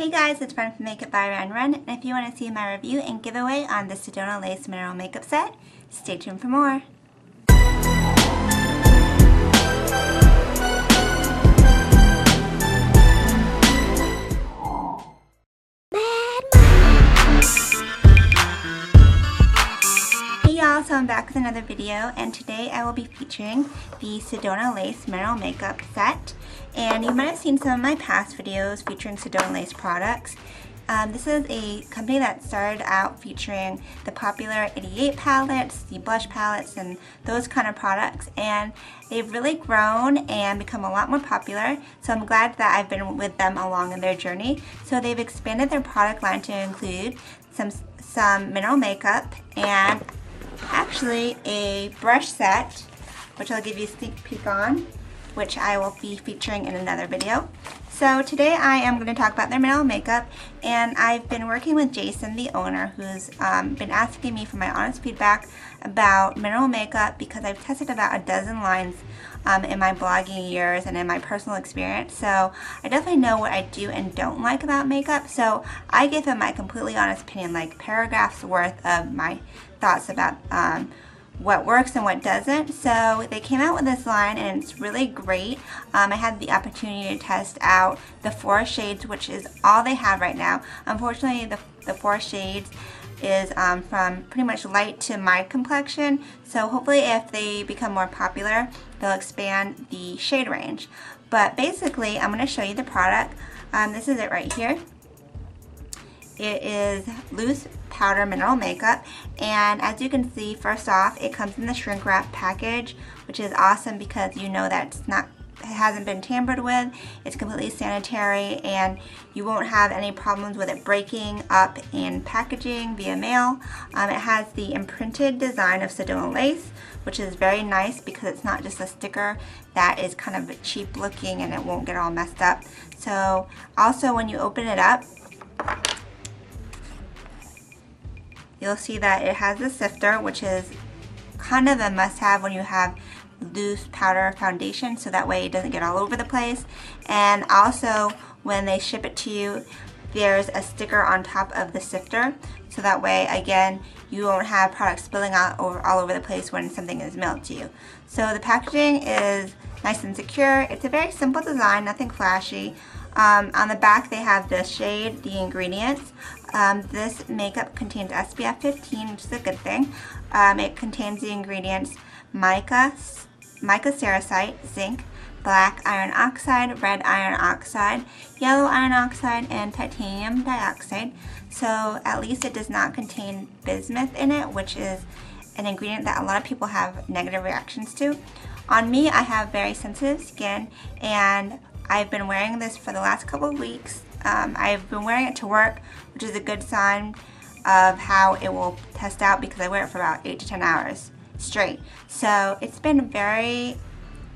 Hey guys, it's Run from Makeup by Run, and if you want to see my review and giveaway on the Sedona Lace Mineral Makeup Set, stay tuned for more. Hey y'all, so I'm back with another video, and today I will be featuring the Sedona Lace Mineral Makeup Set. And you might have seen some of my past videos featuring Sedona Lace products. This is a company that started out featuring the popular 88 palettes, the blush palettes, and those kind of products. And they've really grown and become a lot more popular. So I'm glad that I've been with them along in their journey. So they've expanded their product line to include some mineral makeup and actually a brush set, which I'll give you a sneak peek on, which I will be featuring in another video. So today I am going to talk about their mineral makeup, and I've been working with Jason, the owner, who's been asking me for my honest feedback about mineral makeup because I've tested about a dozen lines in my blogging years and in my personal experience. So I definitely know what I do and don't like about makeup. So I give him my completely honest opinion, like paragraphs worth of my thoughts about what works and what doesn't. So they came out with this line and it's really great. I had the opportunity to test out the 4 shades, which is all they have right now. Unfortunately, the 4 shades is from pretty much light to my complexion. So hopefully if they become more popular, they'll expand the shade range. But basically, I'm going to show you the product. This is it right here. It is loose powder mineral makeup, and as you can see, first off, it comes in the shrink wrap package, which is awesome because you know that it hasn't been tampered with. It's completely sanitary, and you won't have any problems with it breaking up in packaging via mail. It has the imprinted design of Sedona Lace, which is very nice because it's not just a sticker that is kind of cheap looking and it won't get all messed up. So also when you open it up, you'll see that it has a sifter, which is kind of a must-have when you have loose powder foundation, so that way it doesn't get all over the place. And also when they ship it to you, there's a sticker on top of the sifter, so that way again you won't have product spilling out all over the place when something is mailed to you. So the packaging is nice and secure. It's a very simple design, nothing flashy. On the back they have the shade, the ingredients. This makeup contains SPF 15, which is a good thing. It contains the ingredients mica cerussite, zinc, black iron oxide, red iron oxide, yellow iron oxide, and titanium dioxide. So at least it does not contain bismuth in it, which is an ingredient that a lot of people have negative reactions to. On me, I have very sensitive skin, and I've been wearing this for the last couple of weeks. I've been wearing it to work, which is a good sign of how it will test out because I wear it for about 8 to 10 hours straight. So it's been very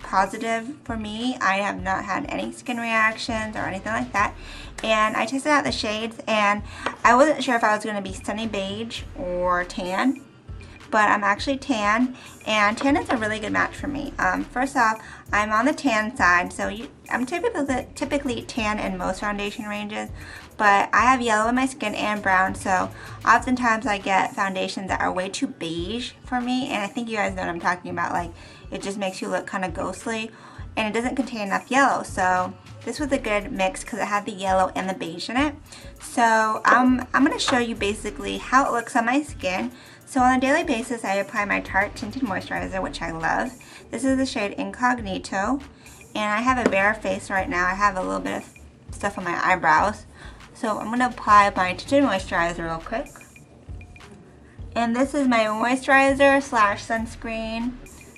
positive for me. I have not had any skin reactions or anything like that. And I tested out the shades, and I wasn't sure if I was going to be sunny beige or tan, but I'm actually tan, and tan is a really good match for me. First off, I'm on the tan side, so I'm typically tan in most foundation ranges, but I have yellow in my skin and brown, so oftentimes I get foundations that are way too beige for me, and I think you guys know what I'm talking about. Like, it just makes you look kind of ghostly, and it doesn't contain enough yellow. So this was a good mix because it had the yellow and the beige in it. So I'm going to show you basically how it looks on my skin. So on a daily basis, I apply my Tarte Tinted Moisturizer, which I love. This is the shade Incognito, and I have a bare face right now. I have a little bit of stuff on my eyebrows. So I'm going to apply my Tinted Moisturizer real quick. And this is my moisturizer slash sunscreen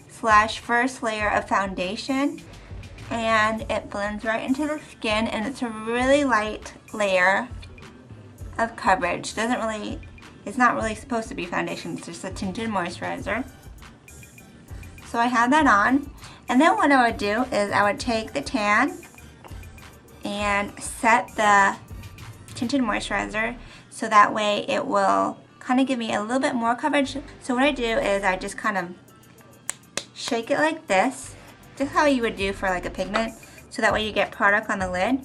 slash first layer of foundation. And it blends right into the skin, and it's a really light layer of coverage. It's not really supposed to be foundation, it's just a tinted moisturizer. So I have that on, and then what I would do is I would take the tan and set the tinted moisturizer so that way it will kind of give me a little bit more coverage. So what I do is I just kind of shake it like this, just how you would do for like a pigment, so that way you get product on the lid.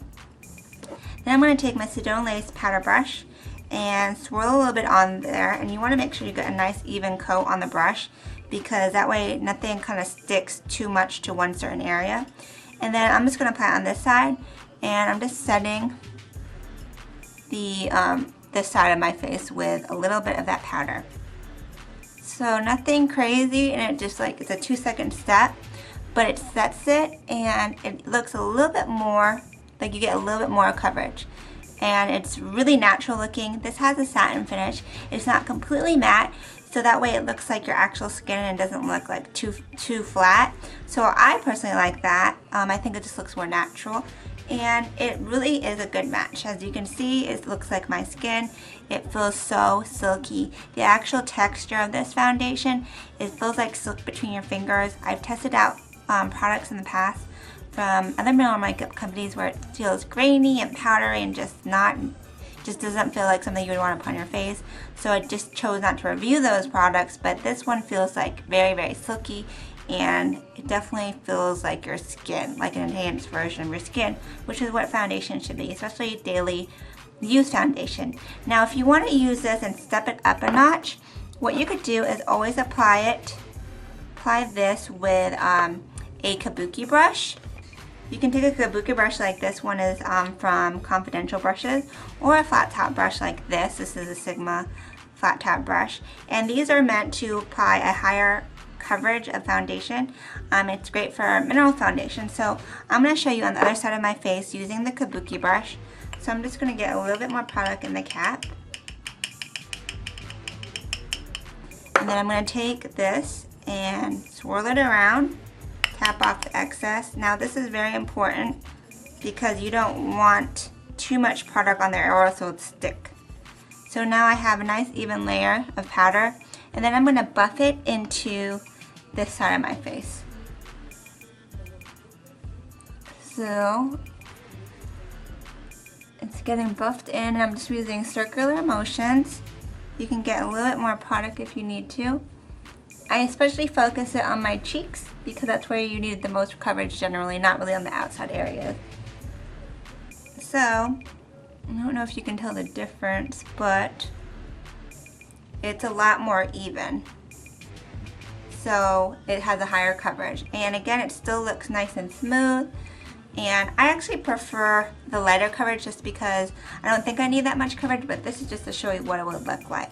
Then I'm going to take my Sedona Lace powder brush and swirl a little bit on there, and you want to make sure you get a nice even coat on the brush, because that way nothing kind of sticks too much to one certain area. And then I'm just going to apply it on this side, and I'm just setting the this side of my face with a little bit of that powder. So nothing crazy, and it just like, it's a 2-second step, but it sets it and it looks a little bit more, like you get a little bit more coverage. And it's really natural looking. This has a satin finish. It's not completely matte, so that way it looks like your actual skin and doesn't look like too flat. So I personally like that. I think it just looks more natural, and it really is a good match. As you can see, it looks like my skin. It feels so silky. The actual texture of this foundation, it feels like silk between your fingers. I've tested out products in the past from other mineral makeup companies where it feels grainy and powdery and just doesn't feel like something you would want to put on your face. So I just chose not to review those products, but this one feels like very, very silky, and it definitely feels like your skin, like an enhanced version of your skin, which is what foundation should be, especially daily use foundation. Now if you want to use this and step it up a notch, what you could do is always apply this with a kabuki brush. You can take a kabuki brush like this one is from Confidential Brushes, or a flat top brush like this. This is a Sigma flat top brush, and these are meant to apply a higher coverage of foundation. It's great for mineral foundation. So I'm going to show you on the other side of my face using the kabuki brush. So I'm just going to get a little bit more product in the cap, and then I'm going to take this and swirl it around. Tap off the excess. Now this is very important because you don't want too much product on there or else it'll stick. So now I have a nice even layer of powder, and then I'm going to buff it into this side of my face. So it's getting buffed in, and I'm just using circular motions. You can get a little bit more product if you need to. I especially focus it on my cheeks because that's where you need the most coverage generally, not really on the outside areas. So, I don't know if you can tell the difference, but it's a lot more even. So, it has a higher coverage. And again, it still looks nice and smooth. And I actually prefer the lighter coverage just because I don't think I need that much coverage, but this is just to show you what it would look like.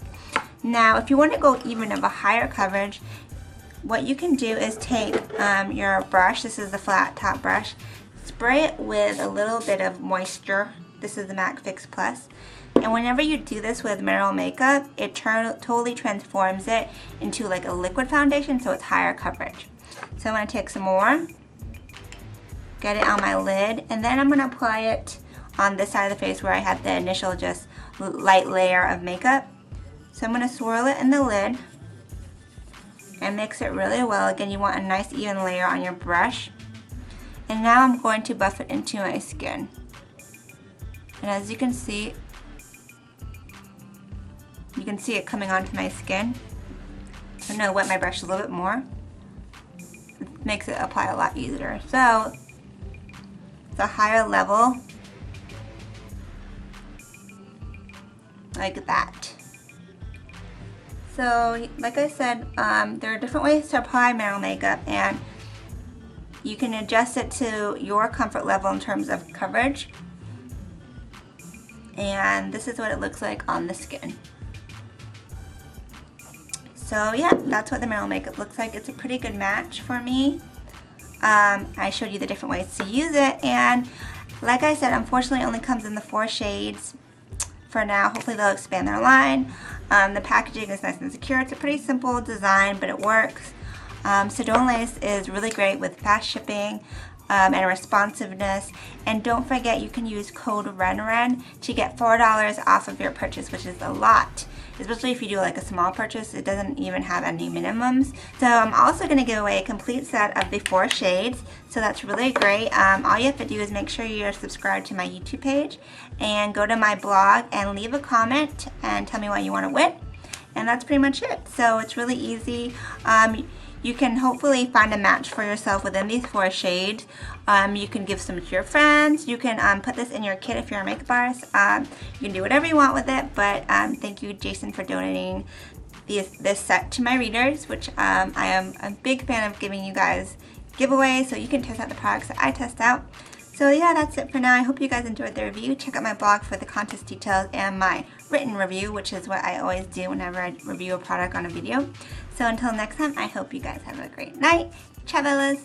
Now, if you want to go even of a higher coverage, what you can do is take your brush, this is the flat top brush, spray it with a little bit of moisture. This is the MAC Fix Plus. And whenever you do this with mineral makeup, it totally transforms it into like a liquid foundation, so it's higher coverage. So I'm going to take some more, get it on my lid, and then I'm going to apply it on this side of the face where I had the initial just light layer of makeup. So I'm going to swirl it in the lid and mix it really well. Again, you want a nice even layer on your brush. And now I'm going to buff it into my skin. And as you can see it coming onto my skin. I'm going to wet my brush a little bit more. It makes it apply a lot easier. So it's a higher level, like that. So, like I said, there are different ways to apply mineral makeup, and you can adjust it to your comfort level in terms of coverage. And this is what it looks like on the skin. So yeah, that's what the mineral makeup looks like. It's a pretty good match for me. I showed you the different ways to use it, and like I said, unfortunately it only comes in the 4 shades for now. Hopefully they'll expand their line. The packaging is nice and secure. It's a pretty simple design, but it works. Sedona Lace is really great with fast shipping and responsiveness. And don't forget, you can use code RENREN to get $4 off of your purchase, which is a lot. Especially if you do like a small purchase, it doesn't even have any minimums. So I'm also going to give away a complete set of the 4 shades. So that's really great. All you have to do is make sure you're subscribed to my YouTube page and go to my blog and leave a comment and tell me what you want to win. And that's pretty much it. So it's really easy. you can hopefully find a match for yourself within these 4 shades. You can give some to your friends. You can put this in your kit if you're a makeup artist. You can do whatever you want with it, but thank you, Jason, for donating this set to my readers, which I am a big fan of giving you guys giveaways so you can test out the products that I test out. So yeah, that's it for now. I hope you guys enjoyed the review. Check out my blog for the contest details and my written review, which is what I always do whenever I review a product on a video. So until next time, I hope you guys have a great night. Ciao, Bellas!